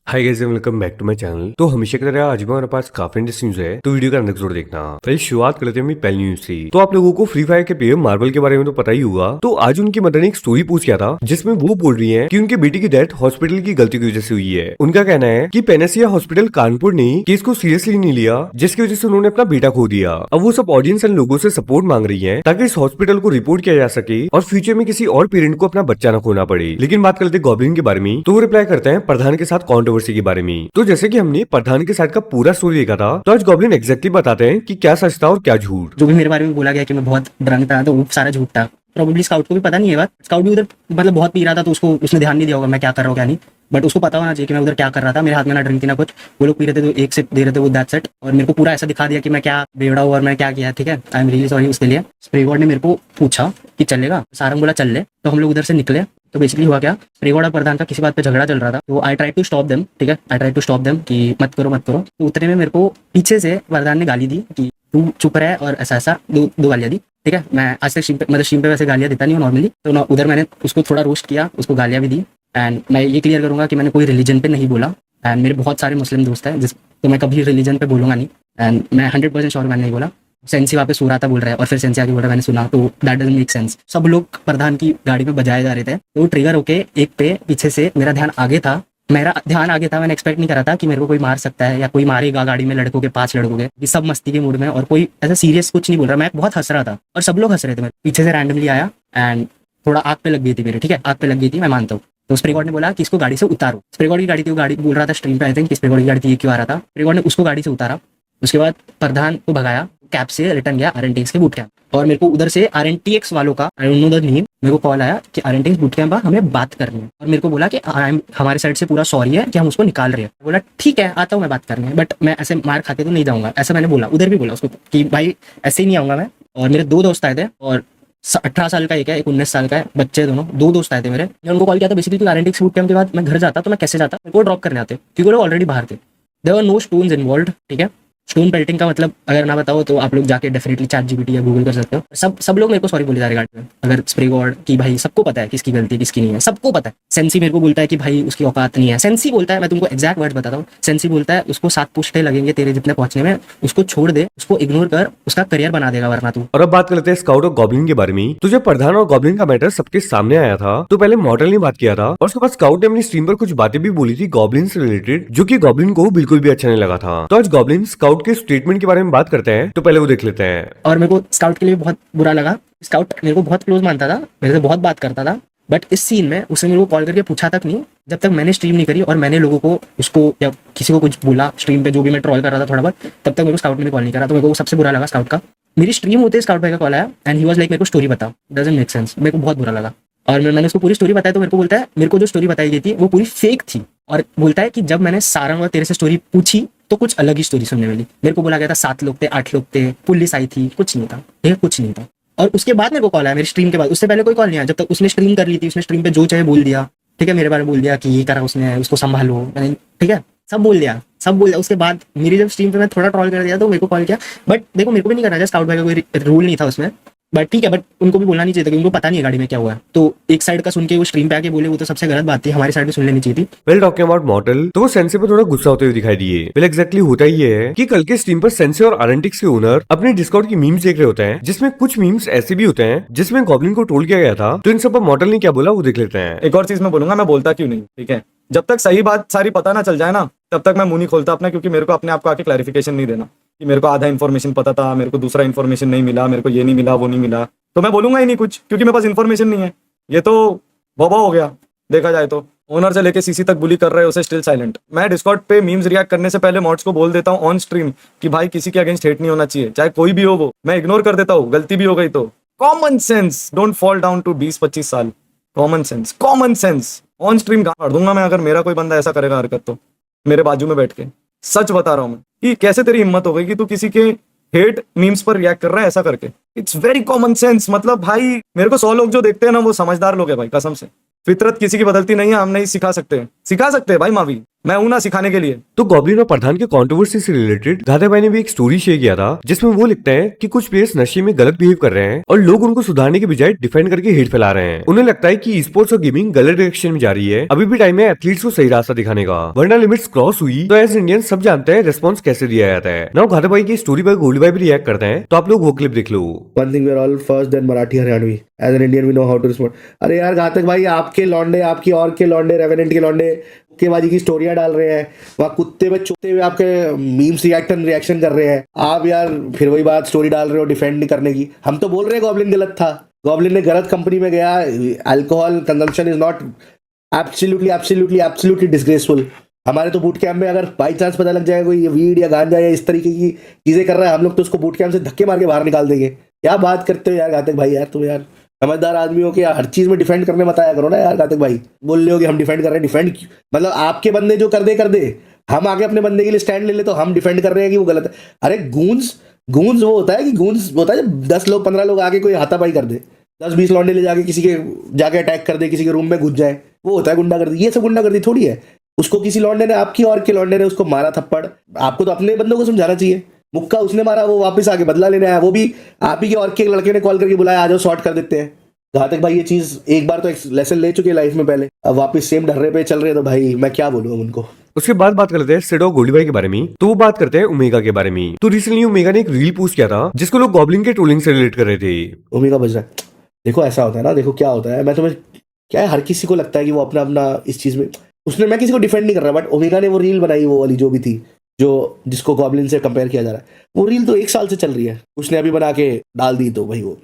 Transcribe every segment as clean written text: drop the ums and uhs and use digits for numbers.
Hi guys, welcome back to my channel. तो हमेशा की तरह आज भी हमारे पास काफी इंटरेस्टिंग न्यूज़ है, तो वीडियो का अंत तक जरूर देखना। पहले शुरुआत करते हैं पहली न्यूज से। तो आप लोगों को फ्री फायर के प्लेयर मार्वल के बारे में तो पता ही होगा। तो आज उनकी मदर ने एक स्टोरी पूछ किया था, जिसमें वो बोल रही है कि उनके बेटी की डेथ हॉस्पिटल की गलती की वजह से हुई है। उनका कहना है कि पेनेसिया हॉस्पिटल कानपुर ने केस को सीरियसली नहीं लिया, जिसकी वजह से उन्होंने अपना बेटा खो दिया। अब वो सब ऑडियंस एंड लोगों से सपोर्ट मांग रही है ताकि इस हॉस्पिटल को रिपोर्ट किया जा सके और फ्यूचर में किसी और पेरेंट को अपना बच्चा न खोना पड़े। लेकिन बात करते हैं गॉब्लिन के बारे में, तो वो रिप्लाई करते हैं प्रधान के साथ कॉन्ट्रोवर्सी के बारे में। तो जैसे कि हमने प्रधान के साथ का पूरा स्टोरी देखा था, तो आज गॉब्लिन एग्जैक्टली बताते हैं कि क्या सच था और क्या झूठ। जो भी मेरे बारे में बोला गया कि मैं बहुत ड्रंक था, तो वो सारा झूठ था। प्रोबेबली स्काउट को भी पता नहीं है बात। स्काउट भी उधर मतलब बहुत पी रहा था, तो उसने ध्यान नहीं दिया होगा मैं क्या कर रहा हूँ क्या नहीं। बट उसको पता होना चाहिए कि मैं उधर क्या कर रहा था। मेरे हाथ में ना ड्रिंक थी ना कुछ। वो लोग पी रहे थे तो एक सिप दे रहे थे, वो दैट सेट। और मेरे को पूरा ऐसा दिखा दिया कि मैं क्या बेवड़ा हूँ और मैं क्या किया। ठीक है, आई एम रियली सॉरी उसके लिए। स्प्रे गॉड ने मेरे को पूछा कि चलेगा, सारंग बोला चल ले, तो हम लोग उधर से निकले। तो बेसिकली हुआ क्या, स्प्रे गॉड और प्रधान का किसी बात पे झगड़ा चल रहा था। तो I try to stop them. ठीक है, I try to stop them कि मत करो मत करो। तो उतने में मेरे को पीछे से प्रधान ने गाली दी कि तू चुप रहे, और ऐसा ऐसा दो गालियाँ दी। ठीक है, मैं आज तक स्ट्रीम पे वैसे गालियाँ देता नहीं हूँ नॉर्मली। तो उधर मैंने उसको थोड़ा रोस्ट किया, उसको गालियाँ भी दी। एंड मैं ये क्लियर करूंगा कि मैंने कोई रिलीजन पे नहीं बोला। एंड मेरे बहुत सारे मुस्लिम दोस्त हैं तो मैं कभी रिलीजन पे बोलूंगा नहीं। एंड मैं 100% श्योर मैंने नहीं बोला। सेंसी वहाँ पे सो रहा था बोल रहा है, और फिर सेंसी आके बोल रहा है मैंने सुना, तो दैट डजंट मेक सेंस। सब लोग प्रधान की गाड़ी पे बजाए जा रहे थे, तो ट्रिगर होके एक पे पीछे से मेरा ध्यान आगे था। मैंने एक्सपेक्ट नहीं करा था कि मेरे को कोई मार सकता है या कोई मारेगा गाड़ी में लड़कों के 5 लड़कों के। ये सब मस्ती के मूड में, और कोई ऐसा सीरियस कुछ नहीं बोल रहा। मैं बहुत हंस रहा था और सब लोग हंस रहे थे। मेरे पीछे से रैंडमली आया एंड थोड़ा आग पे लग गई थी मेरे। ठीक है, आग पे लग गई थी, मैं मानता हूँ। तो स्प्रे गॉड ने बोला कि इसको गाड़ी से उतारो। स्प्रे गॉड की गाड़ी थी, वो गाड़ी बोल रहा था स्ट्रीम पे आई थिंक स्प्रे गॉड की गाड़ी थी, ये क्यों आ रहा था। स्प्रे गॉड ने उसको गाड़ी से उतारा। उसके बाद प्रधान को भगाया, कैब से रिटर्न गया RNTX के बूट कैंप। और मेरे को उधर से RNTX वालों का, I don't know the name, मेरे को कॉल आया कि RNTX बूट कैंप हमें बात करनी है। और मेरे को बोला कि हमारे साइड से पूरा सॉरी है कि हम उसको निकाल रहे हैं। बोला ठीक है, आता हूँ मैं बात करने, बट मैं ऐसे मार खाते तो नहीं जाऊंगा। ऐसा मैंने बोला, उधर भी बोला उसको कि भाई ऐसे ही नहीं आऊंगा मैं। और मेरे 2 दोस्त आए थे, और 18 साल का एक है, एक 19 साल का है, बच्चे दोनों। 2 दोस्त आए थे मेरे। मैं उनको कॉल किया था बेसिकली, RNTX बूट कैंप के बाद मैं घर जाता तो मैं कैसे जाता, मेरे को ड्रॉप करने आते क्योंकि वो लोग ऑलरेडी बाहर थे। There were no stones involved. ठीक है, स्टोन पेल्टिंग का मतलब अगर ना बताओ तो आप लोग जाके डेफिनेटली ChatGPT या गूगल कर सकते हो। सब लोग मेरे को सॉरी बोले जा रहे गाड़ी में। अगर स्प्रे गॉड की भाई सबको पता है किसकी गलती किसकी नहीं है, सबको पता है। सेंसी मेरे को बोलता है कि भाई उसकी औकात नहीं है। सेंसी बोलता है, मैं तुमको एग्जैक्ट वर्ड बताता हूँ। सेंसी बोलता है उसको 7 पुश्ते लगेंगे तेरे जितने पहुंचने में, उसको छोड़ दे, उसको इग्नोर कर, उसका करियर बना देगा वरना तू। और अब बात कर लेते हैं स्काउट और गॉब्लिन के बारे में। तो जब प्रधान और गॉब्लिन का मैटर सबके सामने आया था, तो पहले मॉडल ने बात किया था, और उसके बाद स्काउट ने अपनी स्ट्रीम पर कुछ बातें भी बोली थी गॉब्लिन से रिलेटेड, जो कि गॉब्लिन को बिल्कुल भी अच्छा नहीं लगा था। तो आज गॉब्लिन स्काउट के स्टेटमेंट के बारे में बात करते हैं, तो पहले वो देख लेते हैं। और मेरे को स्काउट के लिए बहुत बुरा लगा। स्काउट मेरे को बहुत क्लोज मानता था, मेरे से बहुत बात करता था, बट इस सीन में उसने मेरे को कॉल करके पूछा तक नहीं जब तक मैंने स्ट्रीम नहीं करी और मैंने लोगों को उसको या किसी को कुछ बोला स्ट्रीम पे, जो भी मैं ट्रोल कर रहा था थोड़ा बहुत, तब तक मेरे को स्काउट ने कॉल नहीं करा। तो मेरे को सबसे बुरा लगा स्काउट का। मेरी स्ट्रीम होते स्काउट भाई का कॉल आया एंड ही वाज लाइक मेरे को स्टोरी बता, डजंट मेक सेंस। मेरे को बहुत बुरा लगा। और मैंने उसको पूरी स्टोरी बताई तो मेरे को बोलता है मेरे को जो स्टोरी बताई गई थी वो पूरी फेक थी। और बोलता है कि जब मैंने सारंग और तेरे से स्टोरी पूछी तो कुछ अलग ही स्टोरी सुनने मिली। मेरे को बोला गया था 7 लोग थे, 8 लोग थे, पुलिस आई थी, कुछ नहीं था। ठीक है, कुछ नहीं था। और उसके बाद मेरे को कॉल आया मेरी स्ट्रीम के बाद। उससे पहले कोई कॉल नहीं आया। जब तक उसने स्ट्रीम कर ली थी, उसने स्ट्रीम पे जो चाहे बोल दिया। ठीक है, मेरे बारे में बोल दिया कि ये करा उसने, उसको संभालो। ठीक है, सब बोल दिया, सब बोल दिया। उसके बाद मेरी जब स्ट्रीम पे मैं थोड़ा ट्रोल कर दिया तो मेरे को कॉल किया। बट देखो मेरे को भी नहीं करना चाहिए, स्काउट भाई का कोई रूल नहीं था उसमें। बट ठीक है, बट उनको भी बोलना नहीं चाहिए था क्योंकि उनको पता नहीं है गाड़ी में क्या हुआ है। तो एक साइड का सुन के वो स्ट्रीम पे आके बोले, वो तो सबसे गलत बात थी। हमारी साइड भी सुन लेनी चाहिए थी। वेल टॉकिंग अबाउट मॉडल, तो वो सेंसे पे थोड़ा गुस्सा होते हुए दिखाई दिए। वेल एग्जैक्टली होता ही है कि कल के स्ट्रीम पर सेंसे और RNTX के ओनर अपने डिस्कॉर्ड की मीम्स देख रहे होते हैं, जिसमें कुछ मीम्स ऐसे भी होते हैं जिसमें गॉब्लिन को ट्रोल किया गया था। तो इन सब पर मॉडल ने क्या बोला वो देख लेते हैं। एक और चीज मैं बोलूंगा, मैं बोलता क्यों नहीं, ठीक है, जब तक सही बात सारी पता ना चल जाए ना तब तक मैं मुंह नहीं खोलता अपना, क्योंकि मेरे को अपने आप को आके क्लैरिफिकेशन नहीं देना कि मेरे को आधा इन्फॉर्मेशन पता था, मेरे को दूसरा इन्फॉर्मेशन नहीं मिला, मेरे को ये नहीं मिला, वो नहीं मिला, तो मैं बोलूंगा ही नहीं कुछ, क्योंकि मेरे पास इन्फॉर्मेशन नहीं है। ये तो बॉबा हो गया देखा जाए तो। ओनर से लेके CC तक बुली कर रहे हो, उसे स्टिल साइलेंट। मैं डिस्कॉर्ड पे मीम्स रिएक्ट करने से पहले मॉड्स को बोल देता हूँ ऑन स्ट्रीम कि भाई किसी के अगेंस्ट हेट नहीं होना चाहिए, चाहे कोई भी हो। वो मैं इग्नोर कर देता हूँ, गलती भी हो गई तो। Common sense, don't fall down to 20-25 साल। Common sense, common sense. On stream गाड़ दूंगा मैं अगर मेरा कोई बंदा ऐसा करेगा हरकत तो, मेरे बाजू में बैठ के। सच बता रहा हूँ मैं कि कैसे तेरी हिम्मत हो गई कि तू किसी के हेट मीम्स पर रिएक्ट कर रहा है ऐसा करके। It's very common sense. मतलब भाई मेरे को 100 लोग जो देखते हैं ना वो समझदार लोग हैं भाई, कसम से। फितरत किसी की बदलती नहीं है, हम नहीं सिखा सकते, सिखा सकते हैं भाई मावी, मैं हूं ना सिखाने के लिए। तो गॉब्लिन और प्रधान के कंट्रोवर्सी से रिलेटेड घाता भाई ने भी एक स्टोरी शेयर किया था, जिसमें वो लिखते हैं कि कुछ प्लेयर्स नशे में गलत बिहेव कर रहे हैं और लोग उनको सुधारने के बजाय डिफेंड करके हेट फैला रहे हैं। उन्हें लगता है कि स्पोर्ट्स और गेमिंग गलत डायरेक्शन में जा रही है, अभी भी टाइम है एथलीट्स को सही रास्ता दिखाने का, वरना लिमिट्स क्रॉस हुई तो एज इंडियन सब जानते हैं रिस्पॉन्स कैसे दिया जाता है। नाउ घाता भाई की स्टोरी पर गोल्डी भाई भी रिएक्ट करते हैं, तो आप लोग वो क्लिप देख लो। One thing, we are all first then Marathi Haryanvi. As an Indian we know how to respond. अरे यार घातक भाई, आपके लौंडे, आपकी और के लौंडे, रेवेनेंट के लौंडे मुक्केबाजी की स्टोरियां डाल रहे हैं, वहाँ कुत्ते में चुते हुए आपके मीम्स रिएक्शन कर रहे हैं। आप यार फिर वही बात स्टोरी डाल रहे हो डिफेंड नहीं करने की। हम तो बोल रहे हैं गॉब्लिन गलत था, गॉब्लिन ने गलत कंपनी में गया। Alcohol consumption is not absolutely disgraceful. हमारे तो बूट कैंप में अगर बाई चांस पता लग जाएगा कोई वीड या गांजा या इस तरीके की चीजें कर रहा है, हम लोग तो उसको बूट कैंप से धक्के मार के बाहर निकाल देंगे। क्या बात करते हो यार घातक भाई, यार तुम यार समझदार आदमी हो कि यार हर चीज में डिफेंड करने मत आया करो ना यार घातक भाई। बोल रहे हो कि हम डिफेंड कर रहे हैं, डिफेंड मतलब आपके बंदे जो कर दे, हम आगे अपने बंदे के लिए स्टैंड ले ले तो हम डिफेंड कर रहे हैं कि वो गलत है। अरे गूंज वो होता है कि गूंज होता है जब 10 लोग 15 लोग आके कोई हाथापाई कर दे, 10-20 लौंडे ले जाके किसी के जाके अटैक कर दे, किसी के रूम में घुस जाए, वो होता है गुंडागर्दी। ये सब गुंडागर्दी थोड़ी है। उसको किसी लौंडे ने, आपकी और के लौंडे ने उसको मारा थप्पड़, आपको तो अपने बंदों को समझाना चाहिए। मुक्का उसने मारा, वो वापस आके बदला लेने आया, वो भी आप ही के और के लड़के ने कॉल करके बुलाया, आ जाओ शॉर्ट कर देते हैं। घातक भाई ये चीज एक बार तो एक लेसन ले चुके हैं लाइफ में पहले, अब वापस सेम ढर्रे पे चल रहे हैं, तो भाई मैं क्या बोलूँ उनको। उसके बाद बात करते हैं सिड और गोल्डी भाई के बारे में, तो वो बात करते हैं ओमेगा के बारे में। तो रिसेंटली ओमेगा ने एक रील पोस्ट किया था जिसको लोग गॉब्लिन के ट्रोलिंग से रिलेट कर रहे थे। ओमेगा बज रहा है, देखो ऐसा होता है ना, देखो क्या होता है, मैं तुम्हें क्या है, हर किसी को लगता है कि वो अपना अपना इस चीज में मैं किसी को डिफेंड नहीं कर रहा, बट ओमेगा ने वो रील बनाई, वो वाली जो भी थी, जो जिसको गॉब्लिन से कंपेयर किया जा रहा है, वो रील तो 1 साल से चल रही है, उसने अभी बना के डाल दी। तो भाई वो,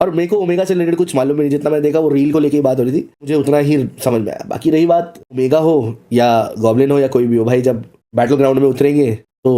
और मेरे को ओमेगा से रिलेटेड कुछ मालूम नहीं, जितना मैंने देखा वो रील को लेके बात हो रही थी, मुझे उतना ही समझ में आया। बाकी रही बात ओमेगा हो या गॉब्लिन हो या कोई भी हो, भाई जब बैटल ग्राउंड में उतरेंगे तो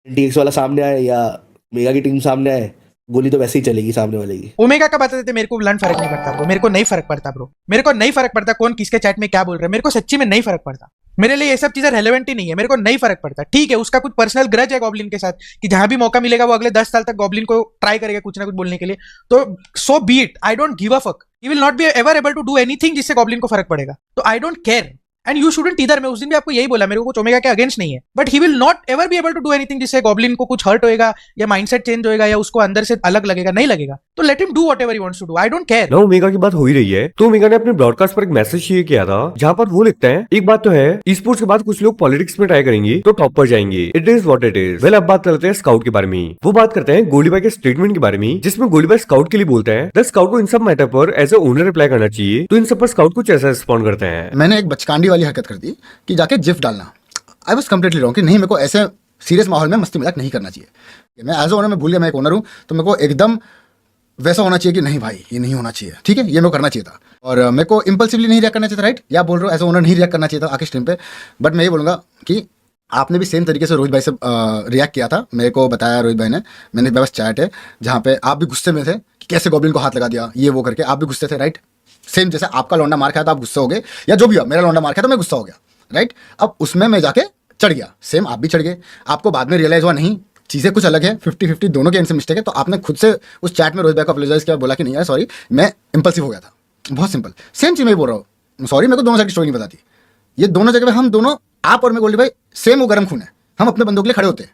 TX वाला सामने आए या ओमेगा की टीम सामने आए, गोली तो वैसे ही चलेगी सामने वाले की। ओमेगा का बताते थे, मेरे को ब्लंट फर्क नहीं पड़ता ब्रो, मेरे को नहीं फर्क पड़ता ब्रो, मेरे को नहीं फर्क पड़ता कौन किसके चैट में क्या बोल रहा है, मेरे को सच्ची में नहीं फर्क पड़ता। मेरे लिए ये सब चीजें रेलेवेंट ही नहीं है, मेरे को नहीं फर्क पड़ता। ठीक है, उसका कुछ पर्सनल ग्रज है गॉब्लिन के साथ कि जहां भी मौका मिलेगा वो अगले 10 साल तक गॉब्लिन को ट्राई करेगा कुछ ना कुछ बोलने के लिए, तो so be it, I don't give a fuck. He will not be ever able to do anything जिससे गॉब्लिन को फर्क पड़ेगा, तो I don't care and you shouldn't either. मैं उस दिन भी आपको यही बोला, मेरे को कुछ ओमेगा के अगेंस्ट नहीं है, but he will not ever be able to do anything जिससे गॉब्लिन को कुछ हर्ट होएगा या माइंडसेट चेंज होएगा या उसको अंदर से अलग लगेगा, नहीं लगेगा। तो let him do whatever he wants to do, I don't care. ना ओमेगा की बात हो ही रही है, तो ओमेगा ने अपने ब्रॉडकास्ट पर एक मैसेज शेयर किया था, जहां पर वो लिखते हैं, एक बात तो है, स्पोर्ट्स के बाद कुछ लोग पॉलिटिक्स में ट्राई करेंगे तो टॉप पर जाएंगे, it is what it is. Well अब बात करते हैं स्काउट के बारे में। वो बात करते हैं गोल्डी भाई के स्टेटमेंट के बारे में, जिसमें गोल्डी भाई स्काउट के लिए बोलते हैं द स्काउट को इन सब मैटर पर एज ए ओनर रिप्लाई करना चाहिए, तो इन सब पर स्काउट कुछ ऐसा रिस्पॉन्ड करते हैं। मैंने एक बचकांडी वाली हरकत कर दी कि जाके जिफ डालना। आई वॉज कम्प्लीटली रॉन्ग कि नहीं, मेरे को ऐसे सीरियस माहौल में मस्ती मजाक नहीं करना चाहिए। मैं एज ए ओनर में भूल गया, मैं एक ओनर हूँ, तो मेरे को एकदम वैसा होना चाहिए कि नहीं भाई ये नहीं होना चाहिए, ठीक है, ये मेरे को करना चाहिए था। और मेरे को इम्पल्सिवली नहीं रिएक्ट करना चाहिए था, राइट, या बोल रहे हो एज ए ओनर नहीं रिएक्ट करना चाहिए था आके स्ट्रीम पे। बट मैं ये बोलूँगा कि आपने भी सेम तरीके से रोहित भाई से रिएक्ट किया था, मेरे को बताया रोहित भाई ने, मैंने बस चैट है जहाँ पे आप भी गुस्से में थे कि कैसे गॉब्लिन को हाथ लगा दिया, ये वो करके आप भी गुस्से थे, राइट। सेम जैसे आपका लौंडा मार खाया था आप गुस्सा हो गए, या जो भी हो, मेरा लौंडा मार खाया तो मैं गुस्सा हो गया, राइट। अब उसमें मैं जाके चढ़ गया, सेम आप भी चढ़ गए, आपको बाद में रियलाइज हुआ नहीं चीज़ें कुछ अलग है, 50-50 दोनों के एंड से मिस्टेक है, तो आपने खुद से उस चैट में रोहित भाई को अपोलोजाइज किया, बोला कि नहीं यार सॉरी मैं इंपल्सिव हो गया था। बहुत सिंपल, सेम चीज़ मैं बोल रहा हूँ, सॉरी मेरे को दोनों साइड की स्टोरी नहीं बताती। ये दोनों जगह पे हम दोनों, आप और मैं गोल्डी भाई सेम वो गर्म खून है, हम अपने बंदों के लिए खड़े होते हैं,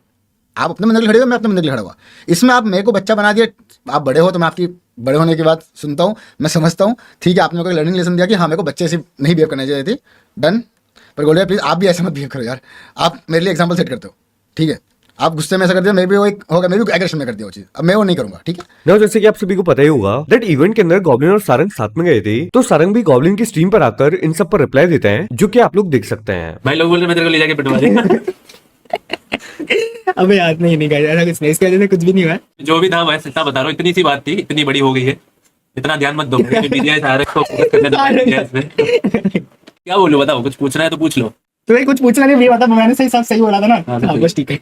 आप अपने बंदे के लिए खड़े हो, मैं अपने बंदे के लिए खड़ा हुआ। इसमें आप मेरे को बच्चा बना दिया, आप बड़े हो तो मैं आपकी बड़े होने की बात सुनता हूँ, मैं समझता हूँ, ठीक है, आपने मेरे को लर्निंग लेसन दिया कि हाँ मेरे को बच्चे से नहीं बिहेव करना चाहिए थी, डन। पर गोल्डी भाई प्लीज़ आप भी ऐसे मत बिहेव करो यार, आप मेरे लिए एग्जाम्पल सेट करते हो, ठीक है, आप गुस्से में ऐसा करते हो, मैं भी वो एक होगा, मैं भी एग्रेशन में कर दिया वो चीज़, अब मैं वो नहीं करूंगा, ठीक है ना। जैसे कि आप सभी को पता ही होगा दैट इवेंट के अंदर गॉब्लिन और सारंग साथ में गए थे, तो सारंग भी गॉब्लिन की स्ट्रीम पर आकर इन सब पर रिप्लाई देते हैं, जो कि आप लोग देख सकते हैं। भाई लोग बोल रहे मैं तेरे को ले जाके पिटवा देगा। अबे यार नहीं गाइस, ऐसा कुछ नहीं, इसके वजह से कुछ भी नहीं हुआ है। जो भी था मैं सच्चा बता रहा हूँ, इतनी सी बात थी, इतनी बड़ी हो गई है, इतना ध्यान मत दो। क्या बोलूं बताओ, कुछ पूछना है तो पूछ लो। तो भाई कुछ पूछना नहीं, ये बता, मैंने सही बोला था ना। हाँ, हाँ, बस ठीक है।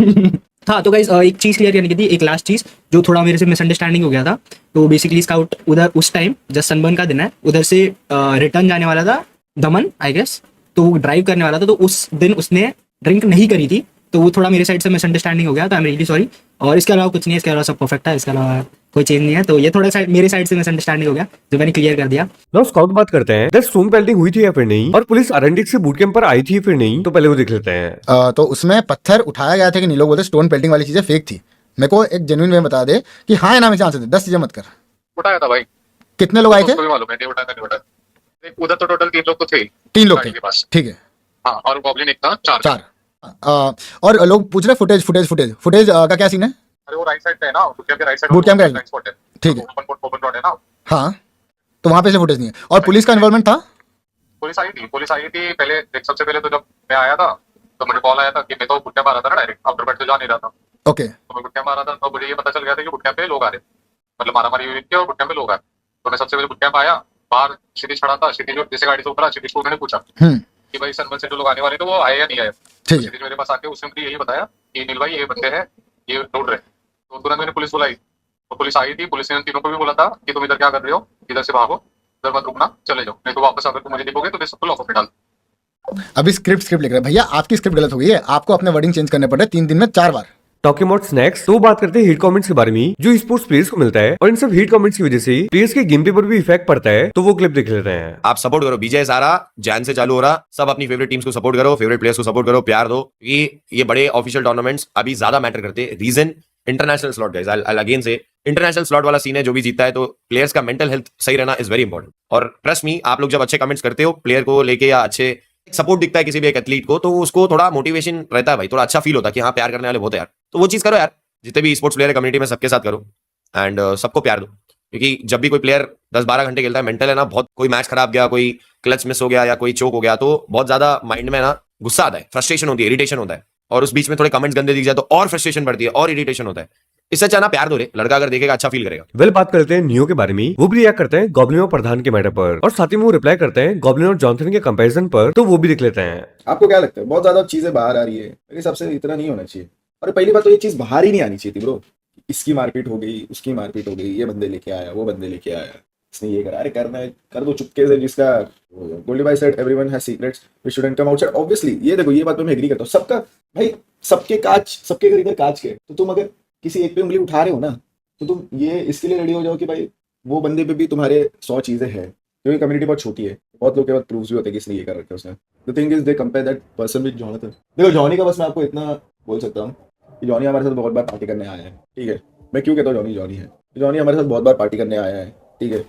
हाँ तो गाइस एक चीज क्लियर करनी थी, एक लास्ट चीज जो थोड़ा मेरे से मिसअंडरस्टैंडिंग हो गया था। तो बेसिकली स्काउट उधर उस टाइम जब सनबर्न का दिन है, उधर से रिटर्न जाने वाला था दमन आई गेस, तो वो ड्राइव करने वाला था, तो उस दिन उसने ड्रिंक नहीं करी थी, तो वो थोड़ा मेरे साइड से मिसअंडरस्टैंडिंग हो गया, तो आई एम रियली सॉरी। और इसके अलावा कुछ नहीं है, इसके अलावा सब परफेक्ट है, इसके अलावा कोई चेंज नहीं है। तो ये थोड़ा मेरे साइड से मिसअंडरस्टैंडिंग हो गया जो मैंने क्लियर कर दिया। नाउ स्काउट बात करते हैं, दैट स्टोन पेल्टिंग हुई थी या फिर नहीं, और पुलिस आरएनडी से बूट कैंप पर आई थी या फिर नहीं, तो पहले वो देख लेते हैं। तो उसमें पत्थर उठाया गया था कि नहीं, लोग बोलते स्टोन पेल्टिंग वाली चीजें फेक थी। मेरे को एक जेन्युइन वे बता दे कि हाँ या ना में से आंसर दे, 10 चीजें मत कर। उठाया था भाई। कितने लोग आए थे? उसको भी मालूम है, नहीं उठाया था, नहीं उठाया। उधर तो टोटल 3 लोग तो थे। 3 लोग गाड़ी थे, के पास। ठीक है। हाँ, और गॉब्लिन एक था, 4। 4 और लोग पूछ रहे फुटेज का क्या सीन है? अरे वो राइट साइड पे है ना, बूट कैंप के राइट साइड। बूट कैंप के राइट स्पॉट है। ठीक है। ओपन रोड है ना। हाँ, तो वहां पे से फुटेज नहीं है। और पुलिस का इन्वॉल्वमेंट था? पुलिस आई थी पहले। सबसे पहले तो जब मैं आया था तो मुझे कॉल आया था कि मैं तो बूट कैंप आ रहा था ना, डायरेक्ट आफ्टर बैठ तो जा नहीं रहा था। ओके, तो मैं बूट कैंप आ रहा था, तो मुझे ये पता चल गया था कि बूट कैंप पे लोग आ रहे, मतलब मारामारी हुई थी और बूट कैंप पे लोग आए। तो मैं सबसे पहले बूट कैंप आया, बाहर क्षितिज खड़ा था। क्षितिज जैसे गाड़ी से उतरा, क्षितिज को मैंने पूछा कि भाई सनबल से जो लोग आने वाले तो वो आए या नहीं आए। ठीक है। क्षितिज मेरे पास आके उसने मुझे यही बताया कि नील भाई ये बंदे हैं, ये ढूंढ रहे। तो तुरंत मैंने पुलिस बुलाई, तो पुलिस आई थी। पुलिस ने उन तीनों को भी बोला था कि तुम इधर क्या कर रहे हो, इधर से भागो, इधर मत रुकना, चले जाओ, नहीं तो वापस अगर तुम मुझे दिखोगे तो मैं सबको लॉक पे डाल। अभी स्क्रिप्ट लिख रहे हैं भैया, आपकी स्क्रिप्ट गलत हो गई है, आपको अपने वर्डिंग चेंज करने पड़े 3 दिन में 4 बार। टॉकिंग अबाउट स्नैक्स, तो बात करते हैं हिट कमेंट्स के बारे में जो स्पोर्ट्स प्लेयर्स को मिलता है, और इन सब हिट कमेंट्स की वजह से प्लेयर्स के गेम प्ले पर भी इफेक्ट पड़ता है। तो वो क्लिप देख लेते हैं। आप सपोर्ट करो, विजय सारा जैन से चालू हो रहा, सब अपनी फेवरेट टीम्स को सपोर्ट करो, फेवरेट प्लेयर्स को सपोर्ट करो, प्यार दो। ये बड़े ऑफिशियल टूर्नामेंट्स अभी ज्यादा मैटर करते हैं। Reason international slot guys, I again say international slot वाला सीन है। जो भी जीतता है तो प्लेयर्स का मेंटल हेल्थ सही रहना इज वेरी इंपॉर्टेंट। और ट्रस्ट मी, आप लोग जब अच्छे कमेंट्स करते हो प्लेयर को लेके या अच्छे सपोर्ट दिखता है किसी भी एक एथलीट को, तो उसको थोड़ा मोटिवेशन रहता है भाई, थोड़ा अच्छा फील होता है कि हाँ प्यार करने वाले बहुत है यार। तो वो चीज करो यार, जितने भी स्पोर्ट्स प्लेयर है कम्युनिटी में सबके साथ करो एंड सबको प्यार दो। क्योंकि जब भी कोई प्लेयर 10-12 घंटे खेलता है, मेंटल है ना बहुत, कोई मैच खराब गया, कोई क्लच मिस हो गया या कोई चोक हो गया, तो बहुत ज्यादा माइंड में ना गुस्सा आता है, फ्रस्ट्रेशन होती है, इरिटेशन होता है। और उस बीच में थोड़े कमेंट्स गंदे दिख जाए तो और फ्रस्ट्रेशन बढ़ती है और इरिटेशन होता है। इससे अच्छा ना प्यार दो रे, लड़का अगर देखेगा अच्छा फील करेगा। वेल बात करते हैं नियो के बारे में, वो भी रिएक्ट करते हैं गॉब्लिन और प्रधान के मैटर पर, और साथ ही में वो रिप्लाई करते हैं गॉब्लिन और जॉनसन के कंपैरिजन पर, तो वो भी देख लेते हैं। आपको क्या लगता है बहुत ज्यादा चीजें बाहर आ रही है? मेरे हिसाब से इतना नहीं होना चाहिए। और पहली बात तो ये चीज बाहर ही नहीं आनी चाहिए थी ब्रो। इसकी मारपीट हो गई, उसकी मारपीट हो गई, ये बंदे लेके आया, वो बंदे लेके आया, इसने ये करा, अरे करना है कर दो चुपके से। जिसका गोल्डी भाई said everyone has secrets, we shouldn't come outside. Obviously ये देखो, ये बात पे मैं एग्री करता हूँ। सबका भाई, सबके कांच, सबके घर इधर कांच के, तो तुम अगर किसी एक पे उंगली उठा रहे हो ना, तो तुम ये इसके लिए रेडी हो जाओ कि भाई वो बंदे पे भी तुम्हारे 100 चीजें हैं। क्योंकि कम्युनिटी बहुत छोटी है, बहुत लोग के बाद प्रूव्स भी होते हैं कि इसने ये कर रखा है उसने। The thing is they compare that person with Jonathan. देखो जॉनी का बस मैं आपको इतना बोल सकता हूँ कि जॉनी हमारे साथ बहुत बार पार्टी करने आया है, ठीक है। मैं क्यों कहता हूँ जॉनी है, जॉनी हमारे साथ बहुत बार पार्टी करने आया है, ठीक है।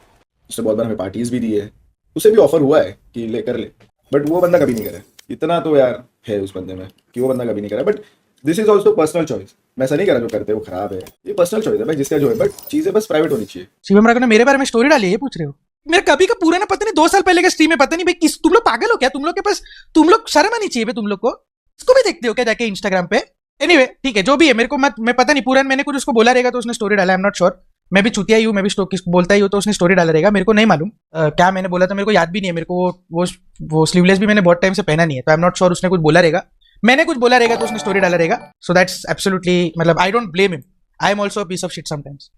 उसने बहुत बार हमें पार्टीज भी दी है, उसे भी ऑफर हुआ है कि ले कर ले, बट वो बंदा कभी नहीं करे। इतना तो यार है उस बंदे में कि वो बंदा कभी नहीं करे। But this is also personal choice. मैं ऐसा नहीं कह रहा जो करते हैं वो खराब है, ये पर्सनल चॉइस है भाई जिसका जो है, बट चीजें बस प्राइवेट होनी चाहिए। शिवम राघव ने मेरे बारे में स्टोरी डाली है, ये पूछ रहे हो? मेरे कभी का पूरा ना पता नहीं 2 साल पहले का स्ट्रीम में, पता नहीं भाई किस, तुम लोग पागल हो क्या? तुम लोग के पास, तुम लोग शर्म आनी चाहिए तुम लोग को। इसको भी देखते हो क्या जाके इंस्टाग्राम पे? एनीवे ठीक है, जो भी है, मेरे को मैं पता नहीं, पूरा मैंने कुछ उसको बोला रहेगा तो उसने स्टोरी डाला, आई एम नॉट श्योर। मैं भी चुतिया ही हूँ, मैं भी बोलता ही हूँ, तो उसने स्टोरी डाला रहेगा, मेरे को नहीं मालूम क्या मैंने बोला था, मेरे को याद भी नहीं है। मेरे को वो स्लीवलेस भी मैंने बहुत टाइम से पहना नहीं है, तो आई एम नॉट श्योर उसने कुछ बोला रहेगा, मैंने कुछ बोला रहेगा तो उसने स्टोरी डाला रहेगा। सो दैट्स एब्सोल्युटली, मतलब I don't blame him, I am also a piece of shit sometimes.